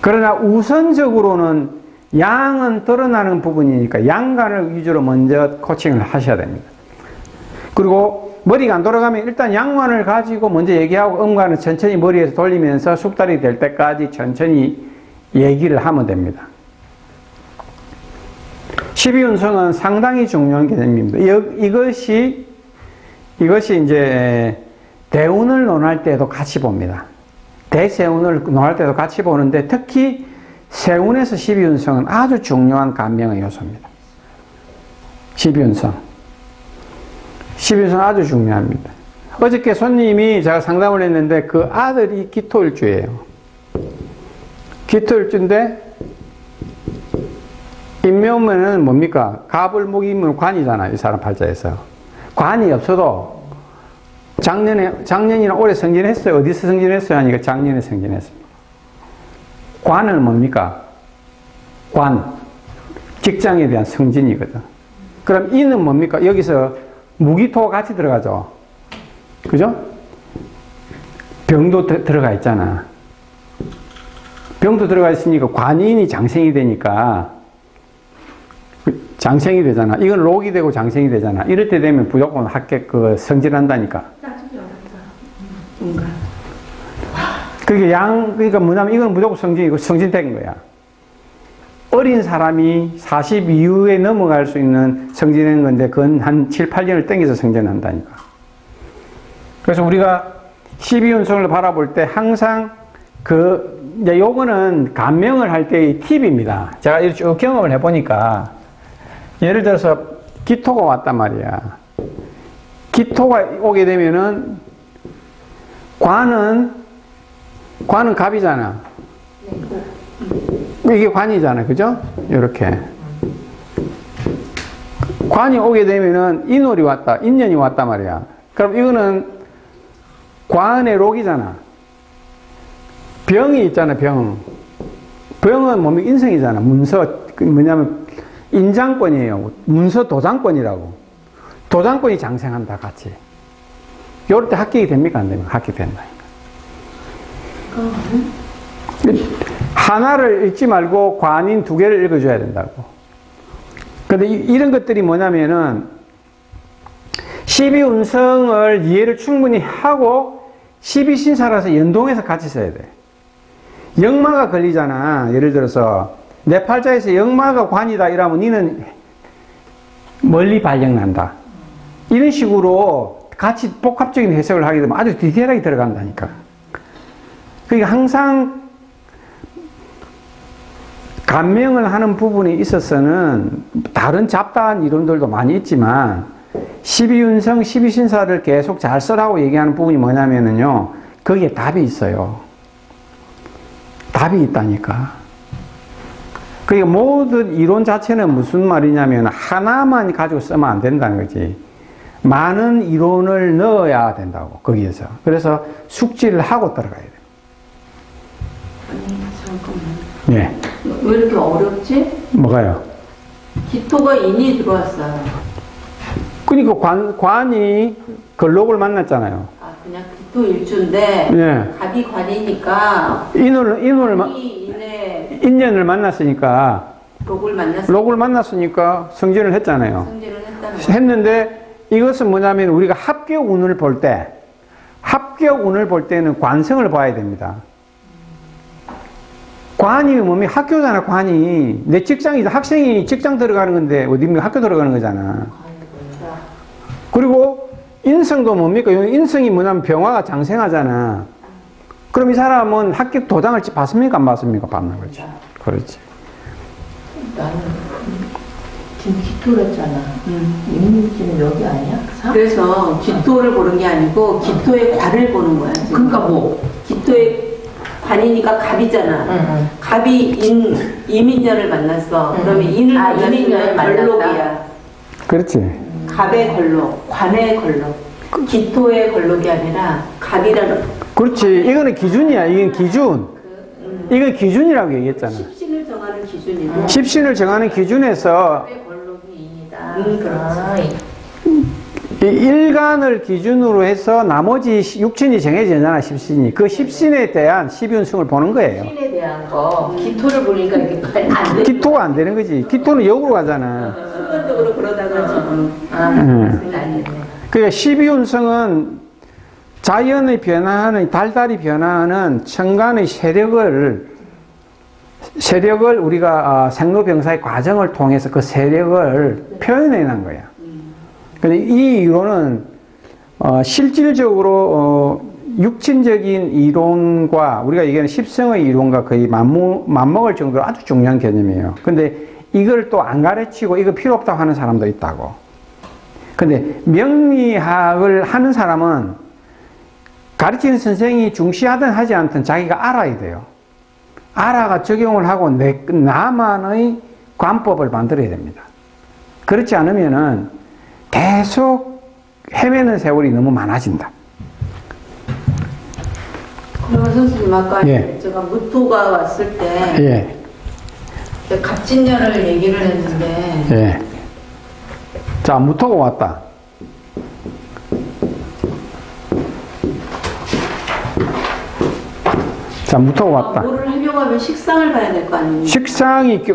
그러나 우선적으로는 양은 드러나는 부분이니까 양간을 위주로 먼저 코칭을 하셔야 됩니다. 그리고 머리가 안 돌아가면 일단 양관을 가지고 먼저 얘기하고 음관은 천천히 머리에서 돌리면서 숙달이 될 때까지 천천히 얘기를 하면 됩니다. 12운성은 상당히 중요한 개념입니다. 이것이 이제 대운을 논할 때도 같이 봅니다. 대세운을 논할 때도 같이 보는데 특히 세운에서 12운성은 아주 중요한 감명의 요소입니다. 12운성 아주 중요합니다. 어저께 손님이 제가 상담을 했는데 그 아들이 기토일주예요. 기토일주인데 인묘면은 뭡니까? 갑을목이면 관이잖아요. 이 사람 팔자에서. 관이 없어도 작년이나 올해 승진했어요. 어디서 승진했어요? 하니까 작년에 승진했습니다. 관은 뭡니까? 관. 직장에 대한 승진이거든. 그럼 이는 뭡니까? 여기서 무기토가 같이 들어가죠. 그죠? 병도 들어가 있잖아. 병도 들어가 있으니까 관인이 장생이 되니까 장생이 되잖아. 이건 록이 되고 장생이 되잖아. 이럴 때 되면 무조건 승진한다니까. 그러니까 뭐냐면 이건 무조건 승진된 거야. 어린 사람이 40 이후에 넘어갈 수 있는 승진인 건데 그건 한 7, 8년을 땡겨서 승진한다니까. 그래서 우리가 12운성을 바라볼 때 항상 이제 요거는 감명을 할 때의 팁입니다. 제가 이렇게 쭉 경험을 해보니까 예를 들어서 기토가 왔단 말이야. 기토가 오게 되면은 관은 갑이잖아. 이게 관이잖아. 그죠? 이렇게. 관이 오게 되면은 인월이 왔다. 인년이 왔단 말이야. 그럼 이거는 관의 록이잖아. 병이 있잖아. 병은 뭡니까? 인성이잖아. 문서, 뭐냐면 인장권이에요. 문서 도장권이라고. 도장권이 장생한다. 같이. 이럴 때 합격이 됩니까? 안 됩니까? 합격된다니까. 하나를 읽지 말고 관인 2개를 읽어줘야 된다고. 근데 이런 것들이 뭐냐면은 12운성을 이해를 충분히 하고 12신사라서 연동해서 같이 써야 돼. 역마가 걸리잖아. 예를 들어서 내 팔자에서 역마가 관이다 이러면 니는 멀리 발령난다. 이런 식으로 같이 복합적인 해석을 하게 되면 아주 디테일하게 들어간다니까. 그러니까 항상 감명을 하는 부분에 있어서는 다른 잡다한 이론들도 많이 있지만 12운성, 12신사를 계속 잘 쓰라고 얘기하는 부분이 뭐냐면요. 거기에 답이 있어요. 답이 있다니까. 그러니까 모든 이론 자체는 무슨 말이냐면 하나만 가지고 쓰면 안 된다는 거지. 많은 이론을 넣어야 된다고, 거기에서. 그래서 숙지를 하고 들어가야 돼. 아니, 잠깐만. 예. 왜 이렇게 어렵지? 뭐가요? 기토가 인이 들어왔어요. 그러니까 관이 걸록을 만났잖아요. 아, 그냥 기토 일주인데 예. 갑이 관이니까 인을 인에 인연을 만났으니까 록을 만났어. 록을 만났으니까 성전을 했잖아요. 성질을 했다는 거. 했는데 이것은 뭐냐면 우리가 합격 운을 볼 때는 관성을 봐야 됩니다. 관이 뭡니까? 학교잖아, 관이. 내 직장이다. 학생이 직장 들어가는 건데, 어디입니까? 학교 들어가는 거잖아. 그리고 인성도 뭡니까? 인성이 뭐냐면 병화가 장생하잖아. 그럼 이 사람은 합격 도장을 받습니까? 안 받습니까? 받는 거지. 그렇지. 나는 지금 기토를 했잖아. 인이 지금 여기 아니야? 그래서 기토를 보는 게 아니고 기토의 관을 보는 거야. 지금. 그러니까 뭐? 기토의 관이니까 갑이잖아. 응. 갑이 이민년을 만났어. 그러면 인을 이민년을 만났으면 만났다. 걸록이야. 그렇지. 갑의 걸록, 관의 걸록. 기토의 걸록이 아니라 갑이라는 그렇지. 이거는 기준이야. 이건 기준. 이건 기준이라고 얘기했잖아. 십신을 정하는 기준이고. 십신을 정하는 기준에서 의 걸록이 인이다. 그렇지. 이 일간을 기준으로 해서 나머지 육신이 정해지잖아, 십신이. 그 십신에 대한 십윤승을 보는 거예요. 신에 대한 거 기토를 보니까 이렇게 안 돼. 기토가 안 되는 거지. 기토는 역으로 가잖아. 순간적으로 그러다가 지금 알겠네. 그러니까 십이운성은 자연의 변화하는, 달달이 변화하는 천간의 세력을 우리가 생로병사의 과정을 통해서 그 세력을 표현해 난 거야. 근데 이 이론은 실질적으로 육신적인 이론과 우리가 얘기하는 십성의 이론과 거의 맞먹을 정도로 아주 중요한 개념이에요. 근데 이걸 또 안 가르치고 이거 필요 없다고 하는 사람도 있다고. 근데 명리학을 하는 사람은 가르치는 선생이 중시하든 하지 않든 자기가 알아야 돼요. 알아가 적용을 하고 나만의 관법을 만들어야 됩니다. 그렇지 않으면은 계속 헤매는 세월이 너무 많아진다. 그러면 선생님 아까 예. 제가 무토가 왔을 때 예, 갑진년을 얘기를 했는데 예. 자, 무토가 왔다. 자, 무토가 왔다. 뭐를 하려고 하면 식상을 봐야 될 거 아닙니까?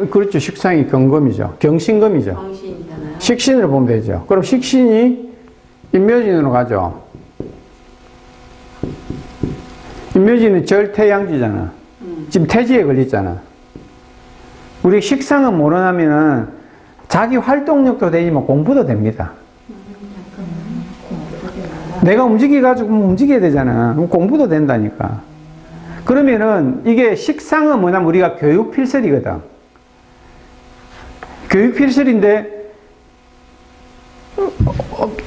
그렇죠. 식상이 경금이죠. 경신금이죠. 정신이잖아요. 식신을 보면 되죠. 그럼 식신이 인묘진으로 가죠. 인묘진은 절태양지잖아. 지금 태지에 걸렸잖아. 우리 식상은 뭐냐면은 자기 활동력도 되지만 공부도 됩니다. 내가 움직여가지고 움직여야 되잖아. 그럼 공부도 된다니까. 그러면은 이게 식상은 뭐냐면 우리가 교육 필설이거든. 교육 필설인데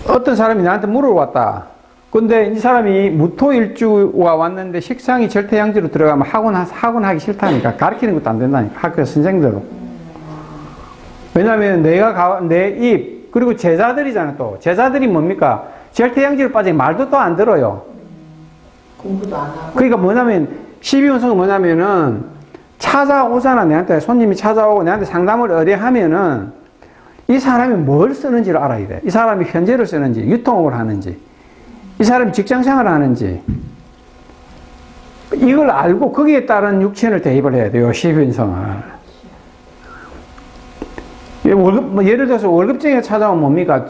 어떤 사람이 나한테 물어봤다. 근데 이 사람이 무토일주가 왔는데 식상이 절태양지로 들어가면 학원 하기 싫다니까. 가르치는 것도 안 된다니까. 학교 선생들도. 왜냐면 내 입, 그리고 제자들이잖아 또. 제자들이 뭡니까? 절태양지로 빠지면 말도 또 안 들어요. 공부도 안 하고. 그러니까 뭐냐면, 12운성은 뭐냐면은, 찾아오잖아. 내한테 손님이 찾아오고 내한테 상담을 의뢰하면은, 이 사람이 뭘 쓰는지를 알아야 돼. 이 사람이 현재를 쓰는지, 유통업을 하는지, 이 사람이 직장생활을 하는지, 이걸 알고 거기에 따른 육신을 대입을 해야 돼요. 12운성을. 예를 들어서 월급쟁이가 찾아오면 뭡니까?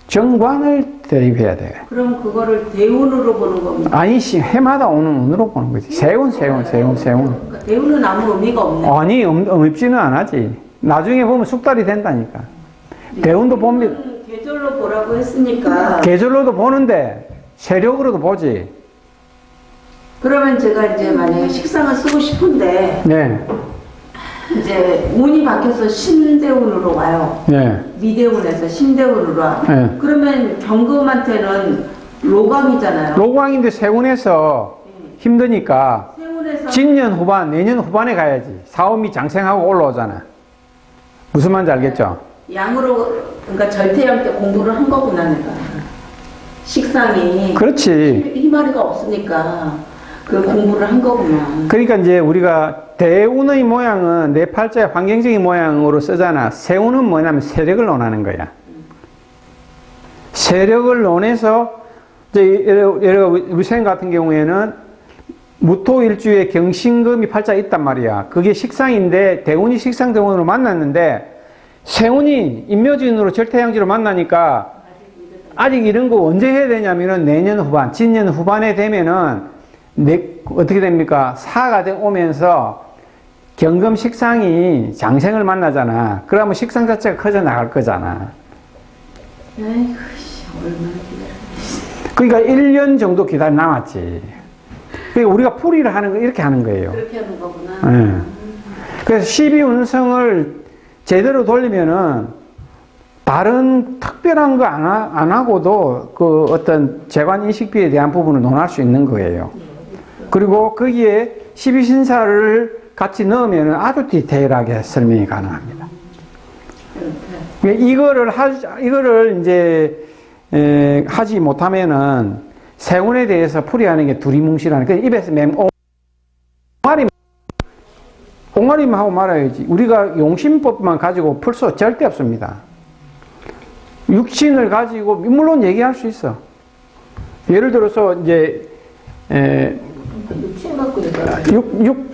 정관을 대입해야 돼. 그럼 그거를 대운으로 보는 겁니다. 아니, 해마다 오는 운으로 보는 거지. 세운. 그러니까 대운은 아무 의미가 없네. 아니, 없지는 않았지. 나중에 보면 숙달이 된다니까. 대운도 봅니다. 계절로 보라고 했으니까. 계절로도 보는데, 세력으로도 보지. 그러면 제가 이제 만약에 식상을 쓰고 싶은데, 네. 이제 운이 바뀌어서 신대운으로 와요. 네. 미대운에서 신대운으로 와. 네. 그러면 경금한테는 로강이잖아요. 로광인데 세운에서 힘드니까, 세운에서 진년 후반, 내년 후반에 가야지. 사업이 장생하고 올라오잖아. 무슨 말인지 알겠죠? 양으로, 그러니까 절태양 때 공부를 한 거구나, 내가. 식상이. 그렇지. 희마리가 없으니까. 그 공부를 한 거구나. 그러니까 이제 우리가 대운의 모양은 내 팔자의 환경적인 모양으로 쓰잖아. 세운은 뭐냐면 세력을 논하는 거야. 세력을 논해서 이제 예를 우리 생 같은 경우에는 무토일주에 경신금이 팔자에 있단 말이야. 그게 식상인데 대운이 식상 대운으로 만났는데 세운이 인묘진으로 절태양지로 만나니까 아직 이런 거 언제 해야 되냐면은 내년 후반, 진년 후반에 되면은 어떻게 됩니까? 사가 오면서 경금 식상이 장생을 만나잖아. 그러면 식상 자체가 커져 나갈 거잖아. 아이고, 씨, 얼마나 기다려. 그러니까 1년 정도 기다려 남았지. 그러니까 우리가 풀이를 하는 거 이렇게 하는 거예요. 그렇게 하는 거구나. 네. 그래서 12운성을 제대로 돌리면은 다른 특별한 거 안 하고도 그 어떤 재관 인식비에 대한 부분을 논할 수 있는 거예요. 그리고 거기에 12신사를 같이 넣으면 아주 디테일하게 설명이 가능합니다. 이거를 이제 하지 못하면은 세운에 대해서 풀이하는 게 두리뭉실하는, 그 입에서 옹알이만 하고 말아야지. 우리가 용심법만 가지고 풀 수 절대 없습니다. 육신을 가지고 물론 얘기할 수 있어. 예를 들어서 이제 육신 갖고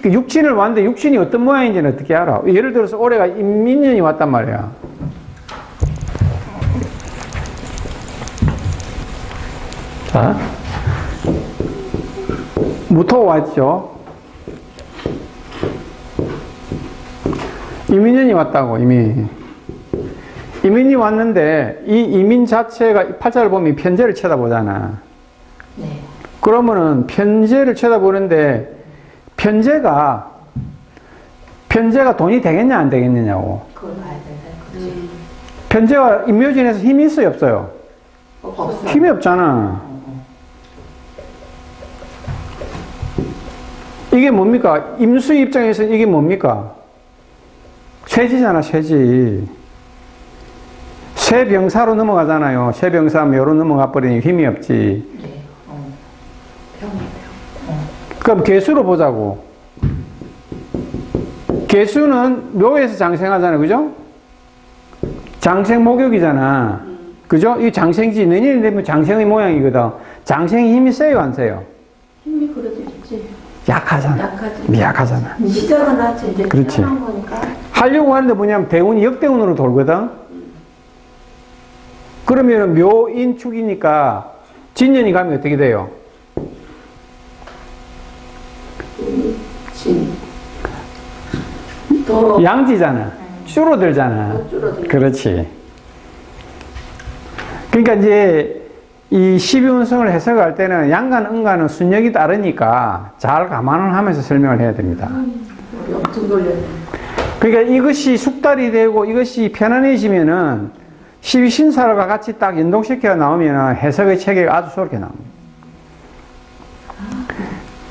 육신을 왔는데 육신이 어떤 모양인지는 어떻게 알아? 예를 들어서 올해가 임민년이 왔단 말이야. 자, 무토 왔죠. 이민년이 왔다고. 이민이 왔는데 이 이민 자체가 팔자를 보면 편재를 쳐다보잖아. 네. 그러면은 편재를 쳐다보는데 편재가 돈이 되겠냐 안 되겠느냐고. 그걸 봐야 된다. 그렇지. 편재가 임묘진에서 힘이 있어요 없어요? 없어. 힘이 없잖아. 이게 뭡니까? 임수 입장에서 이게 뭡니까? 쇠지잖아, 쇠지. 쇠병사로 넘어가잖아요. 쇠병사 묘로 넘어가 버리니 힘이 없지. 네. 병. 그럼 개수로 보자고. 개수는 묘에서 장생하잖아요. 그죠? 장생 목욕이잖아. 그죠? 이 장생지, 내년이 되면 장생의 모양이거든. 장생이 힘이 세요, 안 세요? 힘이 그래도 있지. 약하잖아. 약하지. 미약하잖아. 시작은 하지. 이제 그렇지. 태어난 거니까. 하려고 하는데 뭐냐면 대운이 역대운으로 돌거든. 그러면 묘인축이니까 진년이 가면 어떻게 돼요? 더 양지잖아. 줄어들잖아. 줄어들죠. 그렇지. 그러니까 이제 이 12운성을 해석할 때는 양간, 음간은 순역이 다르니까 잘 감안을 하면서 설명을 해야 됩니다. 우리 엄청 돌렸네. 그러니까 이것이 숙달이 되고 이것이 편안해지면은 12신사가 같이 딱 연동시켜 나오면은 해석의 체계가 아주 좋게 나옵니다.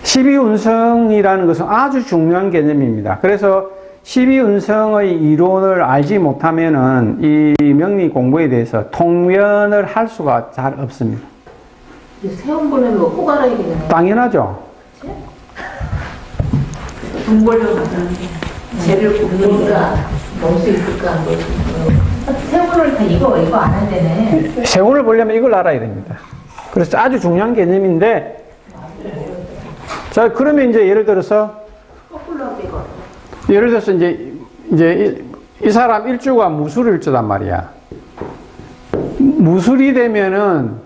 12운성이라는 것은 아주 중요한 개념입니다. 그래서 12운성의 이론을 알지 못하면은 이 명리 공부에 대해서 통변을 할 수가 잘 없습니다. 세운 보내면 꼭 알아야겠네. 당연하죠. 돈 벌려고 하는데. 쟤를 굽는가, 먹을 수 있을까, 뭐. 세분을 다 이거 안 한다네. 세운을 보려면 이걸 알아야 됩니다. 그래서 아주 중요한 개념인데, 자, 그러면 이제 예를 들어서, 거꾸로 하기가. 예를 들어서 이제 이 사람 일주가 무술일주단 말이야. 무술이 되면은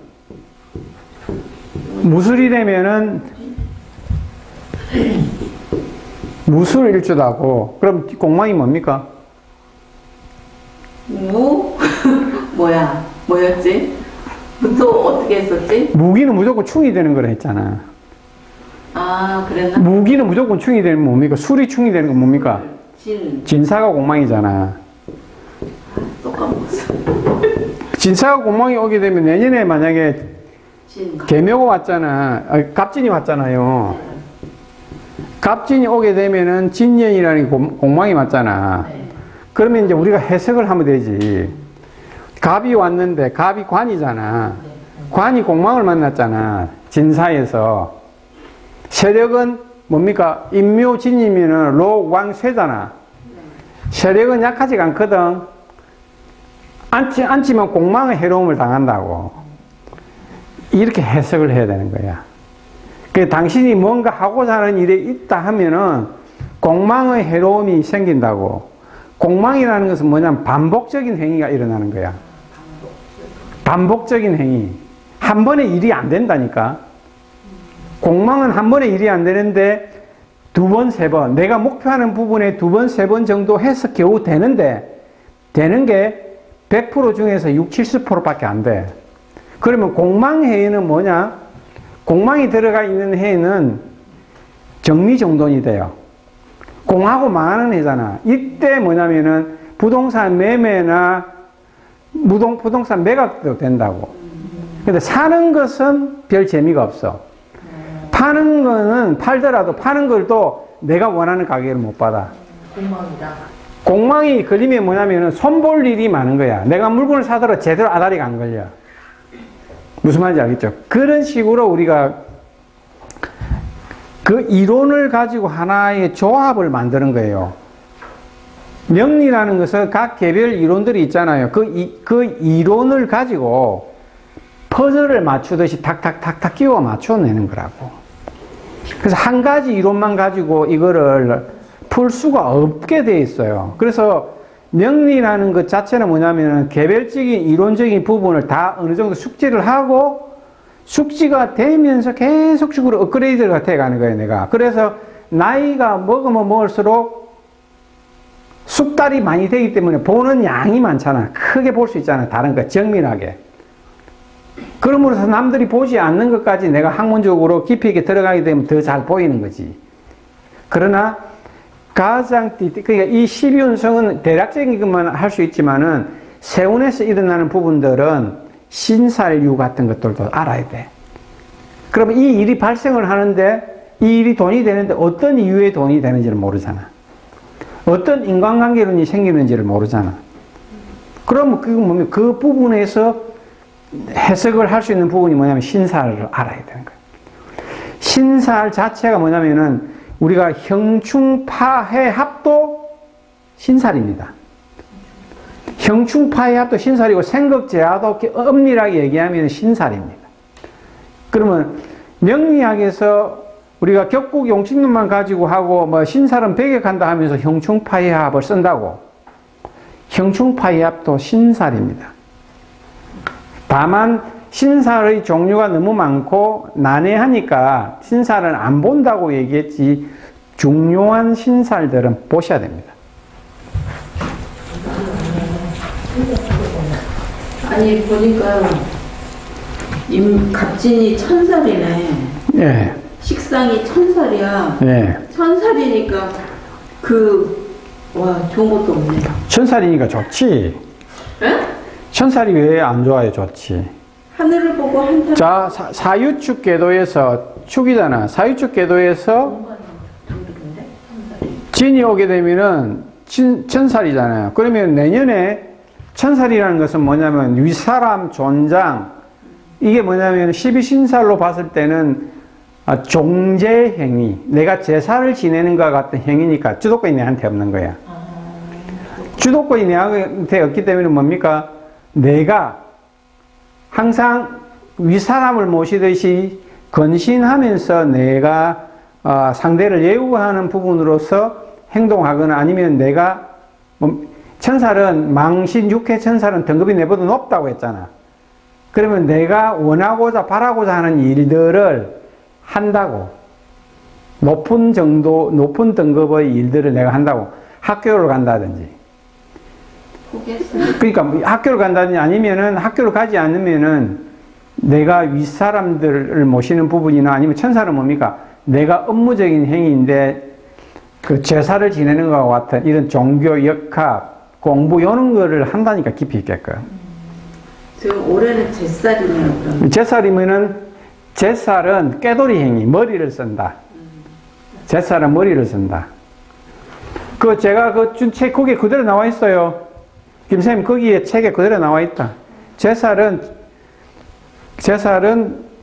무술일주다고. 그럼 공망이 뭡니까? 뭐였지? 또 어떻게 했었지? 무기는 무조건 충이 되는 거라 했잖아. 아, 그랬나? 무기는 무조건 충이 되는 건 뭡니까? 술이 충이 되는 건 뭡니까? 진사가 공망이잖아. 또 까먹었어. 진사가 공망이 오게 되면 내년에 만약에 개묘가 왔잖아. 갑진이 왔잖아요. 갑진이 오게 되면은 진년이라는 공망이 왔잖아. 그러면 이제 우리가 해석을 하면 되지. 갑이 왔는데 갑이 관이잖아. 관이 공망을 만났잖아. 진사에서. 세력은 뭡니까? 인묘진이면은 로왕쇠잖아. 세력은 약하지가 않거든. 앉히면 공망의 해로움을 당한다고. 이렇게 해석을 해야 되는 거야. 그 당신이 뭔가 하고자 하는 일에 있다 하면은 공망의 해로움이 생긴다고. 공망이라는 것은 뭐냐면 반복적인 행위가 일어나는 거야. 반복적인 행위. 한 번에 일이 안 된다니까. 공망은 한 번에 일이 안 되는데 두 번, 세 번. 내가 목표하는 부분에 두 번, 세 번 정도 해서 겨우 되는데, 되는 게 100% 중에서 60, 70%밖에 안 돼. 그러면 공망해에는 뭐냐? 공망이 들어가 있는 해에는 정리정돈이 돼요. 공하고 망하는 해잖아. 이때 뭐냐면은 부동산 매매나 부동산 매각도 된다고. 근데 사는 것은 별 재미가 없어. 파는 거는 팔더라도 파는 걸 또 내가 원하는 가격을 못 받아. 공망이다. 공망이 걸리면 뭐냐면은 손볼 일이 많은 거야. 내가 물건을 사더라도 제대로 아다리가 안 걸려. 무슨 말인지 알겠죠? 그런 식으로 우리가 그 이론을 가지고 하나의 조합을 만드는 거예요. 명리라는 것은 각 개별 이론들이 있잖아요. 그 이론을 가지고 퍼즐을 맞추듯이 탁탁탁탁 끼워 맞춰내는 거라고. 그래서 한 가지 이론만 가지고 이거를 풀 수가 없게 돼 있어요. 그래서 명리라는 것 자체는 뭐냐면은 개별적인 이론적인 부분을 다 어느 정도 숙지를 하고 숙지가 되면서 계속적으로 업그레이드가 돼 가는 거예요, 내가. 그래서 나이가 먹으면 먹을수록 숙달이 많이 되기 때문에 보는 양이 많잖아. 크게 볼 수 있잖아. 다른 거 정밀하게. 그러므로서 남들이 보지 않는 것까지 내가 학문적으로 깊이 있게 들어가게 되면 더 잘 보이는 거지. 그러나 그러니까 이 12운성은 대략적인 것만 할 수 있지만은 세운에서 일어나는 부분들은 신살유 같은 것들도 알아야 돼. 그러면 이 일이 발생을 하는데 이 일이 돈이 되는데 어떤 이유에 돈이 되는지를 모르잖아. 어떤 인간관계론이 생기는지를 모르잖아. 그러면 그 부분에서 해석을 할 수 있는 부분이 뭐냐면 신살을 알아야 되는 거예요. 신살 자체가 뭐냐면은 우리가 형충파해 합도 신살입니다. 형충파해 합도 신살이고 생극제하도 엄밀하게 얘기하면 신살입니다. 그러면 명리학에서 우리가 격국 용식론만 가지고 하고 뭐 신살은 배격한다 하면서 형충파해 합을 쓴다고. 형충파해 합도 신살입니다. 다만 신살의 종류가 너무 많고 난해하니까 신살은 안 본다고 얘기했지 중요한 신살들은 보셔야 됩니다. 아니 보니까 갑진이 1000살이네. 예. 식상이 1000살이야. 예. 1000살이니까 좋은 것도 없네. 1000살이니까 좋지. 에? 1000살이 왜 안 좋아요? 좋지. 하늘을 보고 한참. 자, 사유축 궤도에서 축이잖아. 사유축 궤도에서 진이 오게 되면은 1000살이잖아요. 그러면 내년에 1000살이라는 것은 뭐냐면 위사람 존장, 이게 뭐냐면 12신살로 봤을 때는 종제행위, 내가 제사를 지내는 것과 같은 행위니까 주도권이 내한테 없는 거야. 주도권이 내한테 없기 때문에 뭡니까? 내가 항상 위사람을 모시듯이 건신하면서 내가 상대를 예우하는 부분으로서 행동하거나 아니면 내가 천살은 망신 육해 천살은 등급이 내보다 높다고 했잖아. 그러면 내가 원하고자 바라고자 하는 일들을 한다고. 높은 등급의 일들을 내가 한다고. 학교를 간다든지. 그러니까 학교를 간다든지 아니면은 학교를 가지 않으면은 내가 윗사람들을 모시는 부분이나 아니면 천사는 뭡니까? 내가 업무적인 행위인데 그 제사를 지내는 것과 같은 이런 종교, 역학, 공부 이런 거를 한다니까 깊이 있게끔. 지금 올해는 제살이네요. 그럼. 제살은 꾀돌이 행위, 머리를 쓴다. 제살은 머리를 쓴다. 제가 준 책 거기에 그대로 나와 있어요. 김선생님 거기에 책에 그대로 나와 있다. 제살은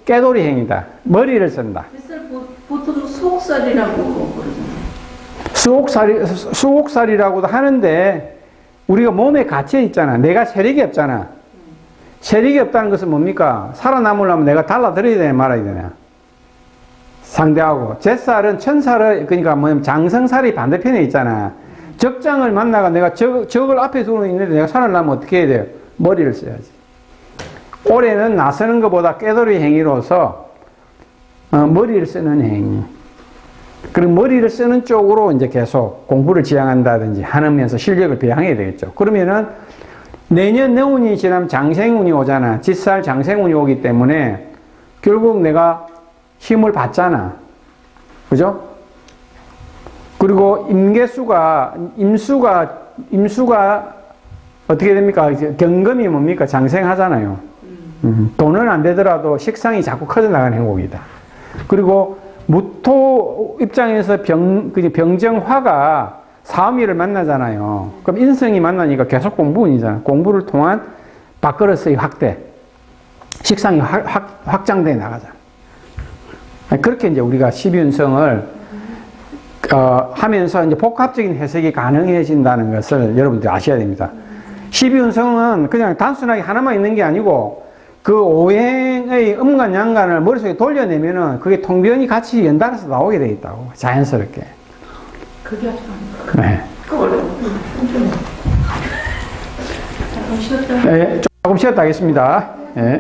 꾀돌이 행위다. 머리를 쓴다. 제살 보통 수옥살이라고 그러잖아요. 수옥살이라고도 하는데, 우리가 몸에 갇혀 있잖아. 내가 세력이 없잖아. 세력이 없다는 것은 뭡니까? 살아남으려면 내가 달라들어야 되냐, 말아야 되냐. 상대하고. 잿살은 천살을, 그러니까 뭐냐면 장성살이 반대편에 있잖아. 적장을 만나가 내가 적을 앞에 두고 있는데 내가 살아나면 어떻게 해야 돼요? 머리를 써야지. 올해는 나서는 것보다 꾀돌이 행위로서 머리를 쓰는 행위. 그리고 머리를 쓰는 쪽으로 이제 계속 공부를 지향한다든지 하면서 실력을 배양해야 되겠죠. 그러면은 내년 내운이 지나면 장생운이 오잖아. 짓살 장생운이 오기 때문에 결국 내가 힘을 받잖아. 그죠? 그리고 임수가 어떻게 됩니까? 경금이 뭡니까? 장생하잖아요. 돈은 안 되더라도 식상이 자꾸 커져 나가는 행복이다. 그리고 무토 입장에서 병정화가 사음일을 만나잖아요. 그럼 인성이 만나니까 계속 공부운이잖아. 공부를 통한 밥그릇의 확대, 식상이 확장돼 나가잖아. 그렇게 이제 우리가 12운성을 하면서 이제 복합적인 해석이 가능해진다는 것을 여러분들이 아셔야 됩니다. 12운성은 그냥 단순하게 하나만 있는 게 아니고 그 오행의 음간 양간을 머릿속에 돌려내면은 그게 통변이 같이 연달아서 나오게 돼 있다고. 자연스럽게. 그게 아주 네. 그 어려워. 잠깐 쉬었다. 네, 조금 쉬었다 하겠습니다.